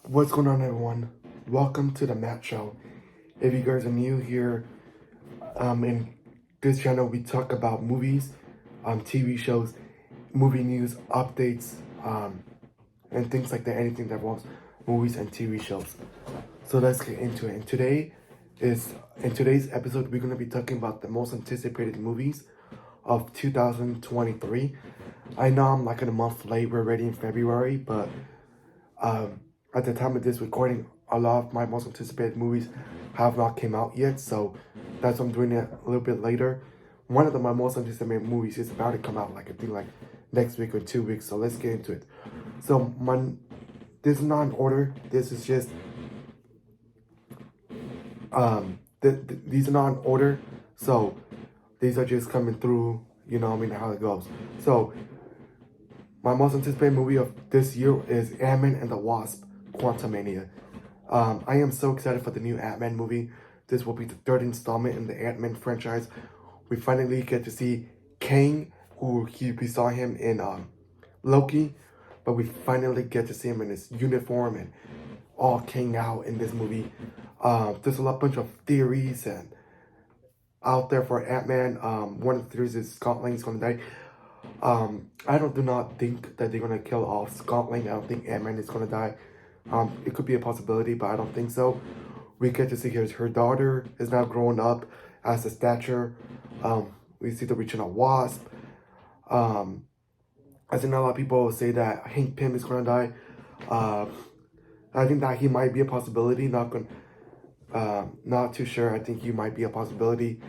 What's going on, everyone? Welcome to the Matt Show. If you guys are new here, in this channel, we talk about movies, TV shows, movie news, updates, and things like that. Anything that involves movies and TV shows. So let's get into it. In today's episode, we're gonna be talking about the most anticipated movies of 2023. I know I'm like a month late. We're already in February, but at the time of this recording, a lot of my most anticipated movies have not came out yet, so that's why I'm doing it a little bit later. One of my most anticipated movies is about to come out, like I think like next week or 2 weeks. So let's get into it. So this is not in order. This is just these are not in order. So these are just coming through. You know, how it goes. So my most anticipated movie of this year is Ant-Man and the Wasp: Quantumania. I am so excited for the new Ant-Man movie. This will be the third installment in the Ant-Man franchise. We finally get to see Kang, we saw him in Loki, but we finally get to see him in his uniform and all Kang out in this movie. There's a bunch of theories and out there for Ant-Man. One of the theories is Scott Lang's gonna die. I do not think that they're gonna kill off Scott Lang. I don't think Ant-Man is gonna die. It could be a possibility, but I don't think so. We get to see her daughter is now growing up as a stature. We see the original Wasp. I think a lot of people say that Hank Pym is gonna die. I think that he might be a possibility. Not too sure. I think he might be a possibility.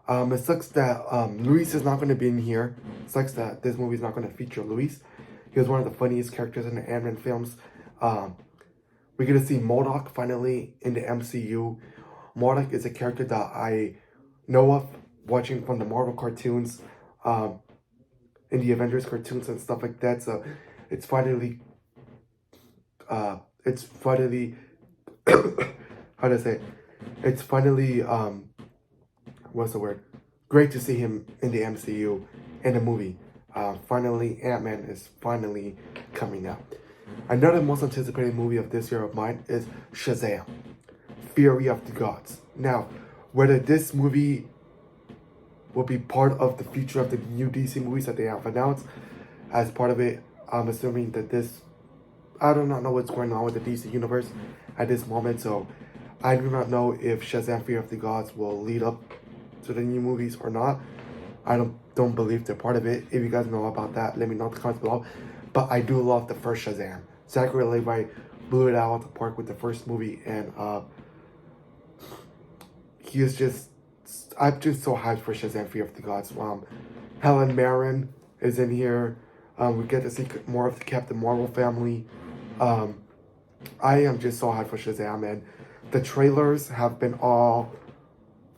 It sucks that Luis is not going to be in here. It sucks that this movie is not going to feature Luis. He was one of the funniest characters in the Ant-Man films. We're going to see MODOK finally in the MCU. MODOK is a character that I know of watching from the Marvel cartoons, in the Avengers cartoons and stuff like that. So it's finally, how to say it? It's finally, what's the word? Great to see him in the MCU in the movie. Finally, Ant-Man is finally coming out. Another most anticipated movie of this year of mine is Shazam, Fury of the Gods. Now, whether this movie will be part of the future of the new DC movies that they have announced as part of it, I'm assuming that I do not know what's going on with the DC universe at this moment, so I do not know if Shazam: Fury of the Gods will lead up to the new movies or not. I don't believe they're part of it. If you guys know about that, let me know in the comments below. But I do love the first Shazam. Zachary Levi blew it out of the park with the first movie, and I'm just so hyped for Shazam: Fury of the Gods. Helen Mirren is in here. We get to see more of the Captain Marvel family. I am just so hyped for Shazam, and the trailers have been all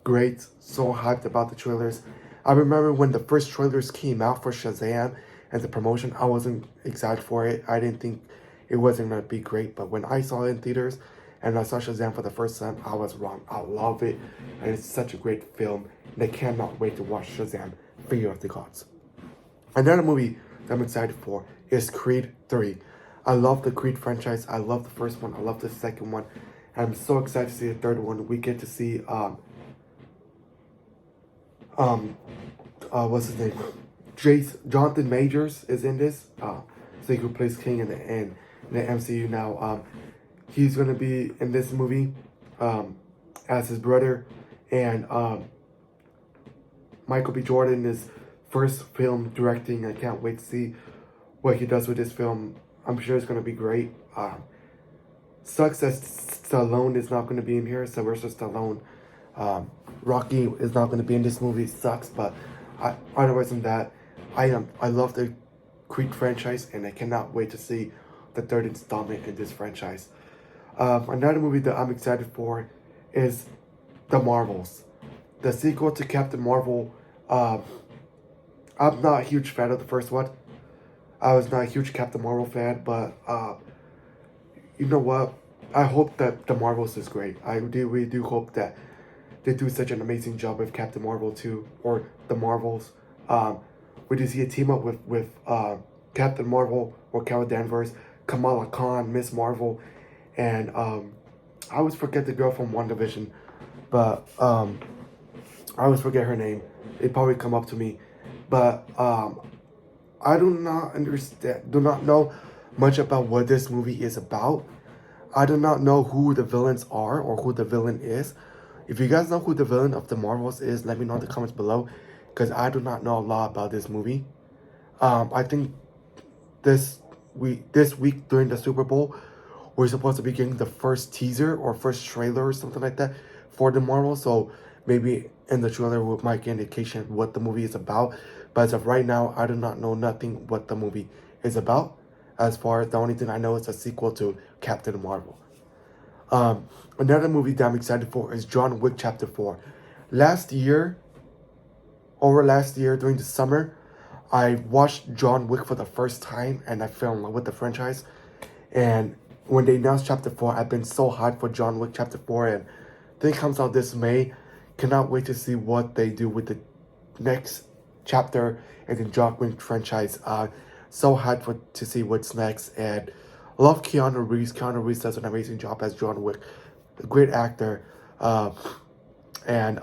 great. So hyped about the trailers. I remember when the first trailers came out for Shazam and the promotion, I wasn't excited for it. I didn't think it wasn't going to be great, but when I saw it in theaters and I saw Shazam for the first time, I was wrong. I love it, and it's such a great film, and I cannot wait to watch Shazam: Fury of the Gods. Another movie that I'm excited for is Creed 3. I love the Creed franchise. I love the first one. I love the second one. I'm so excited to see the third one. We get to see what's his name? Jonathan Majors is in this. So he who plays King in the MCU now. He's gonna be in this movie as his brother, and Michael B. Jordan is first film directing. I can't wait to see what he does with this film. I'm sure it's gonna be great. Sucks that Stallone is not gonna be in here. Sylvester Stallone. Rocky is not going to be in this movie. It sucks, but otherwise than that, I love the Creed franchise, and I cannot wait to see the third installment in this franchise. Another movie that I'm excited for is The Marvels, the sequel to Captain Marvel. I'm not a huge fan of the first one. I was not a huge Captain Marvel fan, but you know what? I hope that The Marvels is great. I really do hope that they do such an amazing job with Captain Marvel 2 or The Marvels. We do see a team up with Captain Marvel or Carol Danvers, Kamala Khan, Miss Marvel, And I always forget the girl from WandaVision, but I always forget her name. It probably come up to me, but I do not know much about what this movie is about. I do not know who the villains are or who the villain is. If you guys know who the villain of the Marvels is, let me know in the comments below, because I do not know a lot about this movie. I think this week during the Super Bowl, we're supposed to be getting the first teaser or first trailer or something like that for the Marvel. So maybe in the trailer we might get indication of what the movie is about. But as of right now, I do not know nothing what the movie is about. As far as the only thing I know is a sequel to Captain Marvel. Another movie that I'm excited for is John Wick Chapter 4. Last year during the summer, I watched John Wick for the first time and I fell in love with the franchise. And when they announced Chapter 4, I've been so hyped for John Wick Chapter 4, and I think it comes out this May. Cannot wait to see what they do with the next chapter in the John Wick franchise. So hyped to see what's next, and I love Keanu Reeves. Keanu Reeves does an amazing job as John Wick. A great actor. And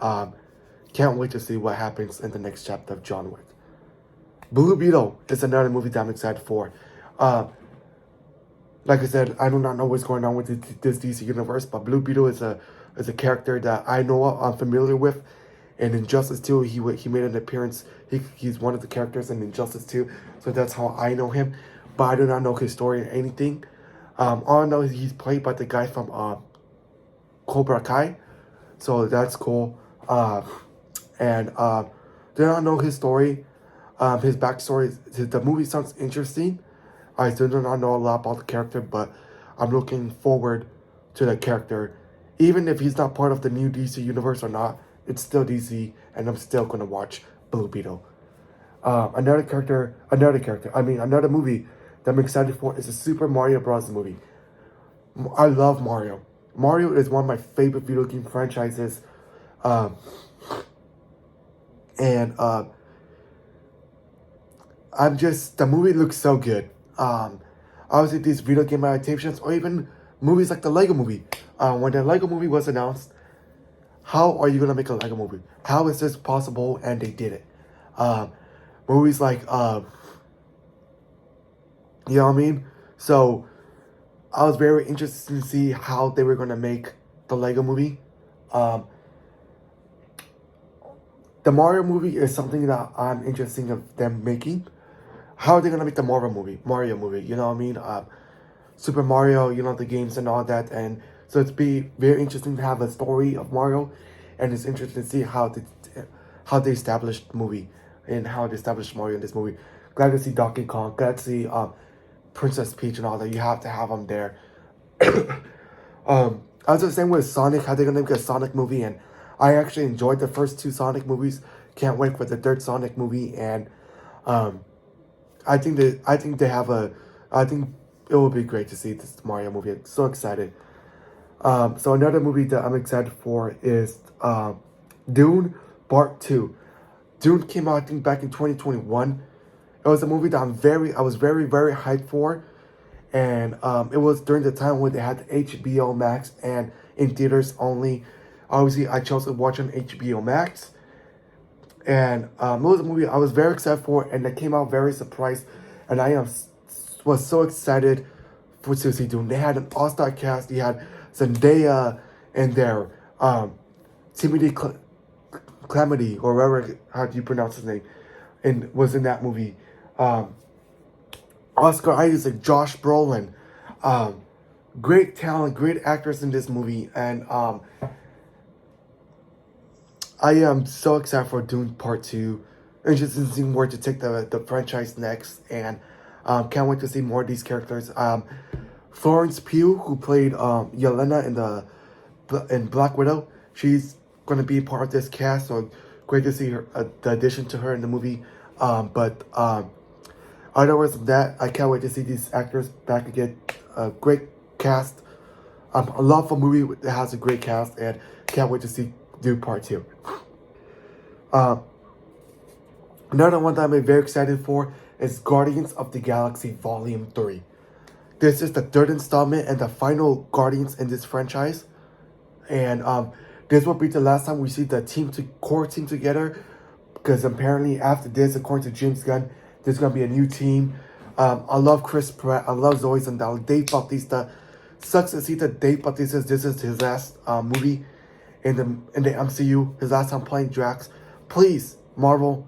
can't wait to see what happens in the next chapter of John Wick. Blue Beetle is another movie that I'm excited for. Like I said, I do not know what's going on with this DC universe, but Blue Beetle is a character that I know of, I'm familiar with. In Injustice 2, he made an appearance. He's one of the characters in Injustice 2, so that's how I know him. But I do not know his story or anything. All I know is he's played by the guy from Cobra Kai, so that's cool. And do not know his story, his backstory. The movie sounds interesting. I still do not know a lot about the character, but I'm looking forward to the character. Even if he's not part of the new DC universe or not, it's still DC, and I'm still going to watch Blue Beetle. Another movie that I'm excited for is a Super Mario Bros. Movie. I love Mario. Mario is one of my favorite video game franchises. The movie looks so good. Obviously these video game adaptations or even movies like the Lego movie. When the Lego movie was announced, how are you going to make a Lego movie? How is this possible? And they did it. Movies like, you know what I mean? So, I was very interested to see how they were going to make the Lego movie. The Mario movie is something that I'm interested in them making. How are they going to make the Mario movie? You know what I mean? Super Mario, you know, the games and all that. And so it's be very interesting to have a story of Mario. And it's interesting to see how they established movie and how they established Mario in this movie. Glad to see Donkey Kong. Glad to see Princess Peach and all that. You have to have them there. I was the same with Sonic. How they're going to make a Sonic movie. And I actually enjoyed the first two Sonic movies. Can't wait for the third Sonic movie. And I think it will be great to see this Mario movie. I'm so excited. So another movie that I'm excited for is Dune Part 2. Dune came out, I think, back in 2021. It was a movie that I was very, very hyped for. And it was during the time when they had HBO Max and in theaters only. Obviously, I chose to watch on HBO Max. And it was a movie I was very excited for, and it came out very surprised. And was so excited to see Dune. They had an all-star cast. They had Zendaya in there. Timothy Chalamet, or whatever, how do you pronounce his name, and was in that movie. Oscar Isaac, Josh Brolin. Great talent, great actors in this movie. And I am so excited for Dune Part 2. Interested to see where to take the franchise next. And can't wait to see more of these characters. Florence Pugh, who played Yelena in Black Widow, she's going to be part of this cast. So great to see her, the addition to her in the movie. Otherwise than that, I can't wait to see these actors back again. A great cast. I love a movie that has a great cast, and can't wait to see Dune Part 2. Another one that I'm very excited for is Guardians of the Galaxy Volume 3. this is the third installment and the final Guardians in this franchise. And this will be the last time we see the core team together. Because apparently after this, according to James Gunn, there's going to be a new team. I love Chris Pratt. I love Zoe Saldana. Dave Bautista. Sucks to see that Dave Bautista, this is his last movie in the MCU. His last time playing Drax. Please, Marvel,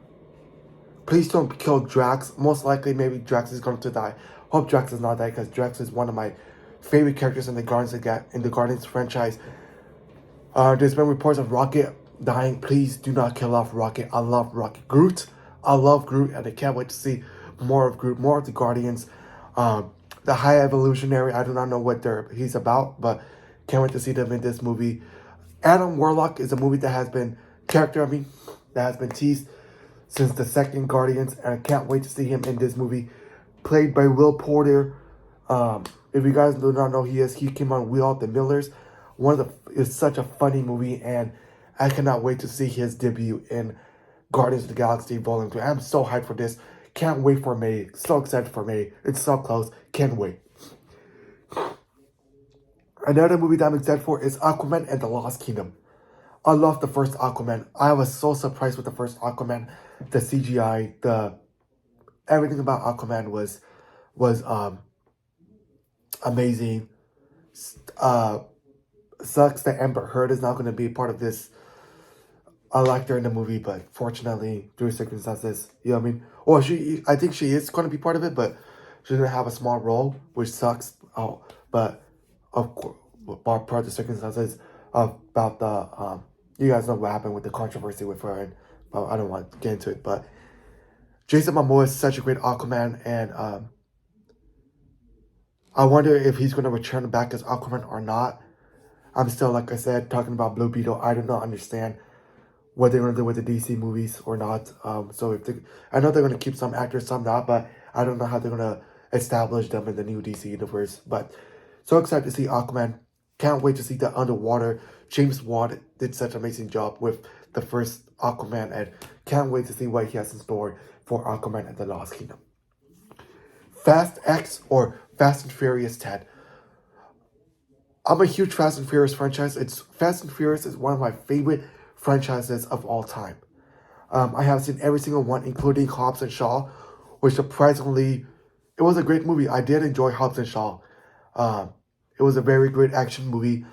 please don't kill Drax. Most likely, maybe Drax is going to die. Hope Drax does not die, because Drax is one of my favorite characters in the Guardians franchise. There's been reports of Rocket dying. Please do not kill off Rocket. I love Rocket. Groot. I love Groot, and I can't wait to see more of Groot, more of the Guardians. The High Evolutionary, I do not know what he's about, but can't wait to see them in this movie. Adam Warlock is a movie that has been teased since the second Guardians, and I can't wait to see him in this movie, played by Will Porter. If you guys do not know, he came on We All the Millers. It's such a funny movie, and I cannot wait to see his debut in Guardians of the Galaxy Volume 3. I'm so hyped for this. Can't wait for May. So excited for May. It's so close. Can't wait. Another movie that I'm excited for is Aquaman and the Lost Kingdom. I love the first Aquaman. I was so surprised with the first Aquaman. The CGI, everything about Aquaman was amazing. Sucks that Amber Heard is not going to be part of this. I liked her in the movie, but fortunately, due to circumstances, you know what I mean? Well, I think she is going to be part of it, but she's going to have a small role, which sucks. But of course, part of the circumstances about the, you guys know what happened with the controversy with her, and well, I don't want to get into it, but Jason Momoa is such a great Aquaman, and I wonder if he's going to return back as Aquaman or not. I'm still, like I said, talking about Blue Beetle. I do not understand what they're going to do with the DC movies or not. So I know they're going to keep some actors, some not, but I don't know how they're going to establish them in the new DC universe. But so excited to see Aquaman. Can't wait to see that underwater. James Wan did such an amazing job with the first Aquaman, and can't wait to see what he has in store for Aquaman and the Lost Kingdom. Fast X or Fast and Furious 10. I'm a huge Fast and Furious franchise. Fast and Furious is one of my favorite franchises of all time. I have seen every single one, including Hobbs and Shaw, which surprisingly, it was a great movie. I did enjoy Hobbs and Shaw. It was a very great action movie.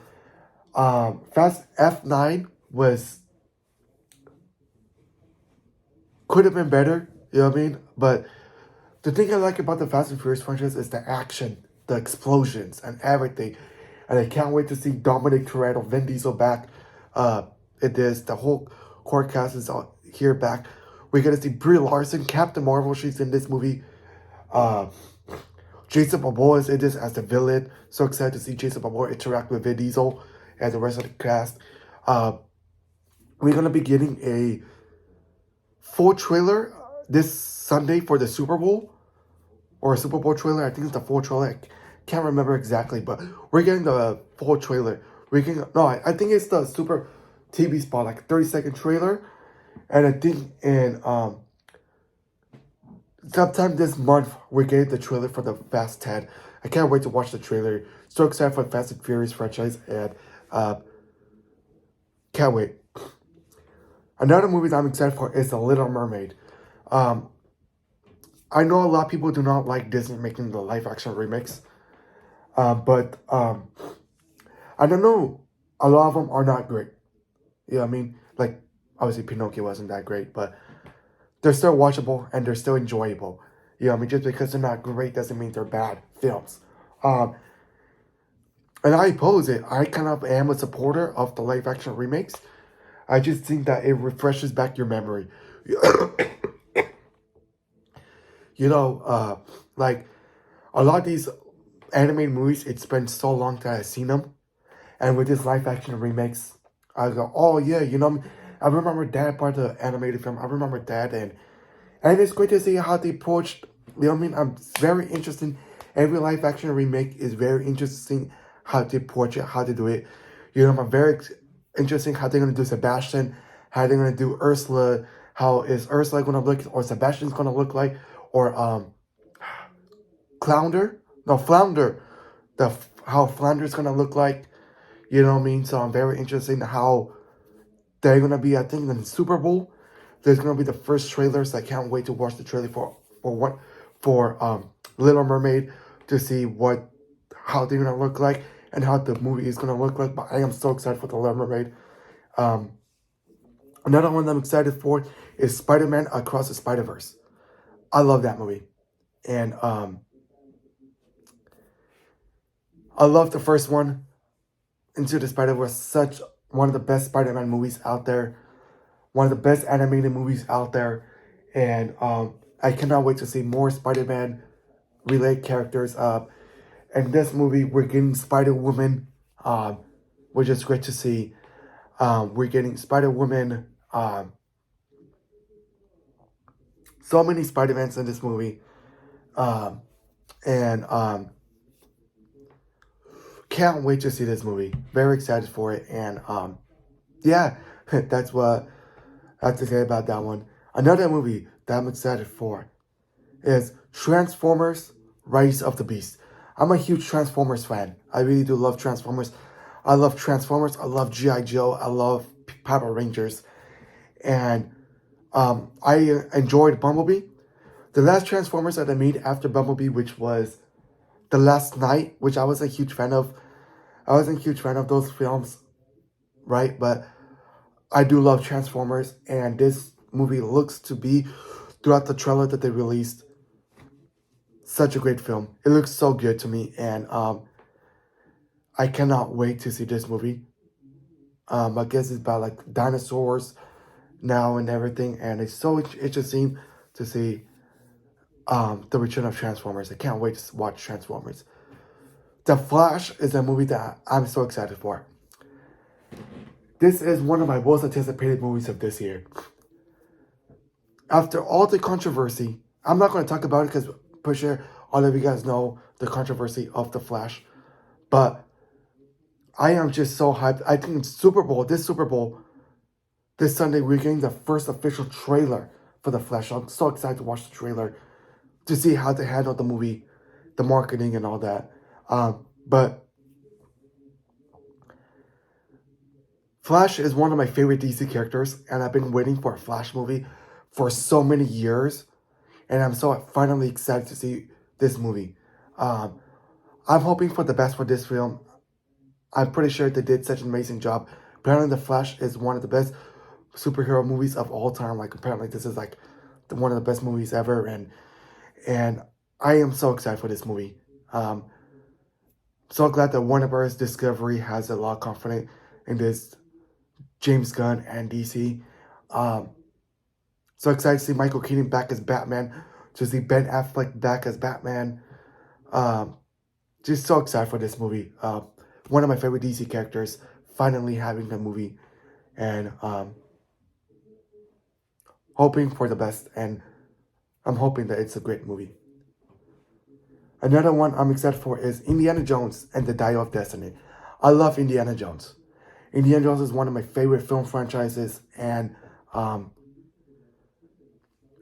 Fast F9 could have been better, you know what I mean? But the thing I like about the Fast and Furious franchise is the action, the explosions, and everything. And I can't wait to see Dominic Toretto, Vin Diesel back. It is the whole core cast is here back. We're gonna see Brie Larson, Captain Marvel. She's in this movie. Jason Momoa is in this as the villain. So excited to see Jason Momoa interact with Vin Diesel and the rest of the cast. We're gonna be getting a full trailer this Sunday for the Super Bowl, or a Super Bowl trailer. I think it's the full trailer. Can't remember exactly, but we're getting the full trailer. I think it's the Super TV spot, like 30-second trailer. And I think in sometime this month, we're getting the trailer for the Fast 10. I can't wait to watch the trailer. So excited for the Fast and Furious franchise, and can't wait. Another movie that I'm excited for is The Little Mermaid. I know a lot of people do not like Disney making the live-action remakes. But I don't know. A lot of them are not great. You know what I mean? Like, obviously Pinocchio wasn't that great, but they're still watchable and they're still enjoyable. You know what I mean? Just because they're not great doesn't mean they're bad films. And I oppose it. I kind of am a supporter of the live action remakes. I just think that it refreshes back your memory. Like a lot of these animated movies, it's been so long that I've seen them. And with this live action remakes, I go, oh yeah, I remember that part of the animated film. I remember that, and it's great to see how they approached, you know what I mean? I'm very interested. Every live action remake is very interesting how they approach it, how they do it. I'm very interesting how they're going to do Sebastian, how they're going to do Ursula, how is Ursula going to look, or Sebastian's going to look like, or Clownder. no, Flounder, how Flounder's gonna look like. You know what I mean? So I'm very interested in how they're gonna be. I think in the Super Bowl, there's gonna be the first trailers. I can't wait to watch the trailer for Little Mermaid to see how they're gonna look like and how the movie is gonna look like. But I am so excited for the Little Mermaid. Another one that I'm excited for is Spider-Man Across the Spider-Verse. I love that movie, and I love the first one. Into the Spider-Verse, such one of the best Spider-Man movies out there, one of the best animated movies out there, and I cannot wait to see more Spider-Man related characters. In this movie, we're getting Spider-Woman, which is great to see. We're getting Spider-Woman. So many Spider-Mans in this movie, and can't wait to see this movie. Very excited for it, and yeah, that's what I have to say about that one. Another movie that I'm excited for is Transformers: Rise of the Beast. I'm a huge Transformers fan. I really do love Transformers. I love Transformers. I love G.I. Joe. I love Power Rangers. And I enjoyed Bumblebee. The last Transformers that I made after Bumblebee, which was The Last Night, which I wasn't a huge fan of. I wasn't a huge fan of those films, right? But I do love Transformers, and this movie looks to be, throughout the trailer that they released, such a great film. It looks so good to me, and I cannot wait to see this movie. I guess it's about like dinosaurs now and everything, and it's so interesting to see the return of Transformers. I can't wait to watch Transformers. The Flash is a movie that I'm so excited for. This is one of my most anticipated movies of this year. After all the controversy, I'm not going to talk about it because for sure all of you guys know the controversy of The Flash. But I am just so hyped. I think Super Bowl, this Sunday, we're getting the first official trailer for The Flash. I'm so excited to watch the trailer to see how they handle the movie, the marketing and all that. But Flash is one of my favorite DC characters, and I've been waiting for a Flash movie for so many years, and I'm so finally excited to see this movie. I'm hoping for the best for this film. I'm pretty sure they did such an amazing job. Apparently, The Flash is one of the best superhero movies of all time. Like, apparently, this is like one of the best movies ever, and I am so excited for this movie. So glad that Warner Bros. Discovery has a lot of confidence in this James Gunn and DC. So excited to see Michael Keaton back as Batman, to see Ben Affleck back as Batman. Just so excited for this movie. One of my favorite DC characters finally having the movie, and hoping for the best, and I'm hoping that it's a great movie. Another one I'm excited for is Indiana Jones and the Dial of Destiny. I love Indiana Jones. Indiana Jones is one of my favorite film franchises, and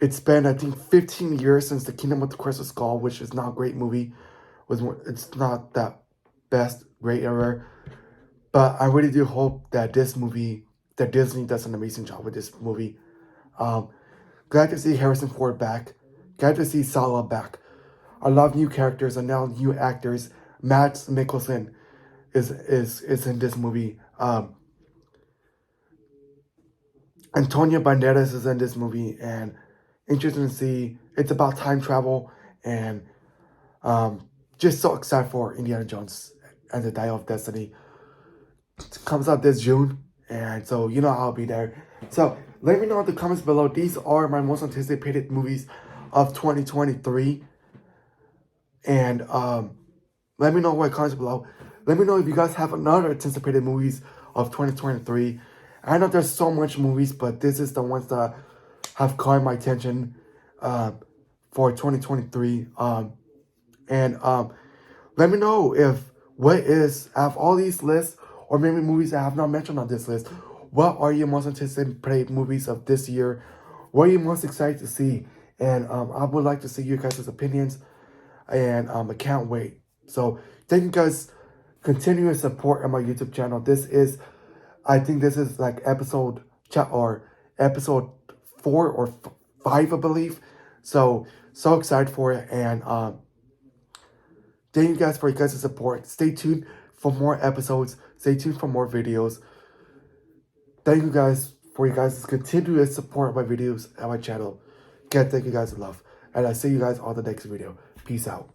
it's been, I think, 15 years since The Kingdom of the Crystal Skull, which is not a great movie. It's not that best, great ever. But I really do hope that that Disney does an amazing job with this movie. Glad to see Harrison Ford back. Glad to see Salah back. I love new characters and now new actors. Matt Mikkelsen is in this movie. Antonio Banderas is in this movie, and interesting to see. It's about time travel, and just so excited for Indiana Jones and the Dial of Destiny. It comes out this June, and so you know I'll be there. So let me know in the comments below. These are my most anticipated movies of 2023, and let me know what comments below. Let me know if you guys have another anticipated movies of 2023. I know there's so much movies, but this is the ones that have caught my attention for 2023. And let me know if out of all these lists, or maybe movies I have not mentioned on this list, what are your most anticipated movies of this year? What are you most excited to see? And I would like to see your guys' opinions. And I can't wait So thank you guys, continuous support on my YouTube channel. I think this is like episode 4 or 5, I believe. So excited for it, and thank you guys for your guys' support. Stay tuned for more episodes. Stay tuned for more videos. Thank you guys for your guys' continuous support of my videos and my channel. Again, thank you guys in love. And I'll see you guys on the next video. Peace out.